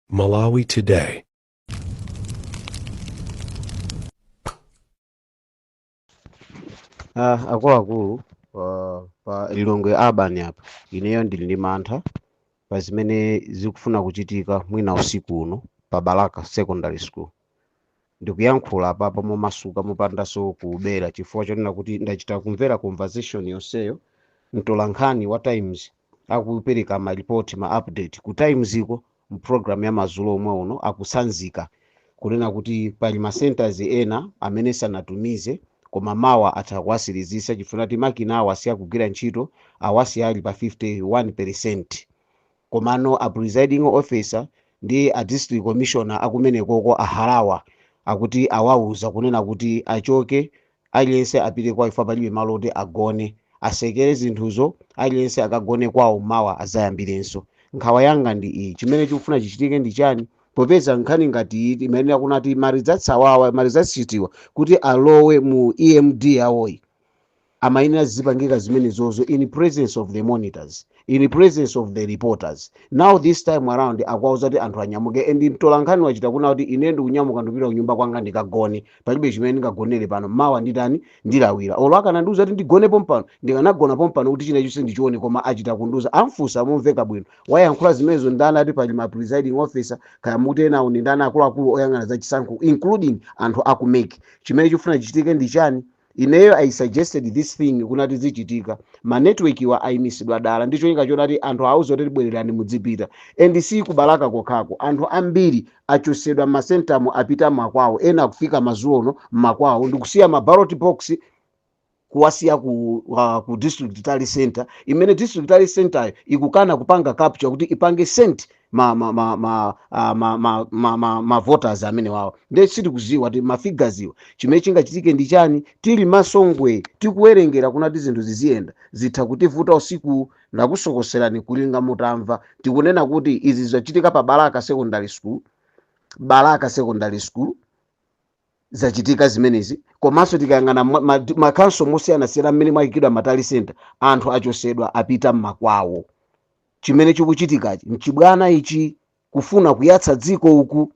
Malawi Today. Akuluakulu pa Lilongwe Urban apa ineyo ndili ndi mantha pa zimene zikufuna kuchitika mwina usiku uno pa Balaka Secondary School. Ndikuyankhula apa momasuka mopandanso kubera chifukwa chonena kuti ndachita kumvera conversation yonseyo mtolankhani wa Times akupereka maripoti ma update ku Times iko mu program ya madzulo omwe uno akusanzika kunena kuti pali ma centers ena amene sanatumize koma mawa atakwasirizisa chifuna kuti makina awo asiyakugwira ntchito awasi ali pa 51%. Komano a presiding officer ndi a district commissioner akumenekoko ahalawa akuti awauza kunena kuti achoke aliyense apite kwa ifa palibe malo oti agone asekere zinthuzo aliyense akagone kwawo mawa azayambirenso. Nkhawa yanga ndi iyi chimene chikufuna chichitike ndi chani popeza nkhani ngati iyi imayenera kunati marizatchitiwa kuti alowe mu EMD yawoyi amayenera zipangika zimenezozo in presence of the monitors, in presence of the reporters. Now this time around akwauza kuti anthu anyamuke and mtolankhani wachita kuna kuti ine ndikunyamuka ndipita kunyumba kwanga ndikagone palibe chimene ndingagonere pano mawa nditani ndilawira olo akanandiuza kuti ndigonepo mpano ndikanagonapo mpano kuti china chonse ndichione koma achita kundiuza amfunsa amumveka bwino wayankhula zimenezo ndani ati pali ma presiding officer kaya muti enawo ndi ndani akuluakulu oyang'ana za chisankho including anthu akumeki. Chimene chifuna chichitike ndi chani? Ineyo I suggested this thing kunati zichitika ma network wa ayimisidwa dala ndicho inga chonati anthu auzo kuti bwererani mudzipita and si kubalaka kokhako anthu ambiri achosedwa ma centamo apita makwawo ena kufika mazuono makwawo ndikusiya ma ballot box kuwasiya ku district tally center imene district tally center ikukana kupanga capture kuti ipange sent ma voters amene wawo nde sitikuziwa kuti ma figures iwo chimene chingachitike ndi chani tili masongwe tikuwerengera kunati zinthu ziziyenda zitha kutivuta usiku ndakusokoserani kulinga mutamva tikunena kuti izi zachitika pa Balaka Secondary School zachitika zimenezi komanso tikayang'ana makanso mosiyanasiyana mmene mwayikidwa matali center anthu achosedwa apita mmakwawo. Chimene chikuchitikachi mchibwana ichi kufuna kuyatsa dziko uku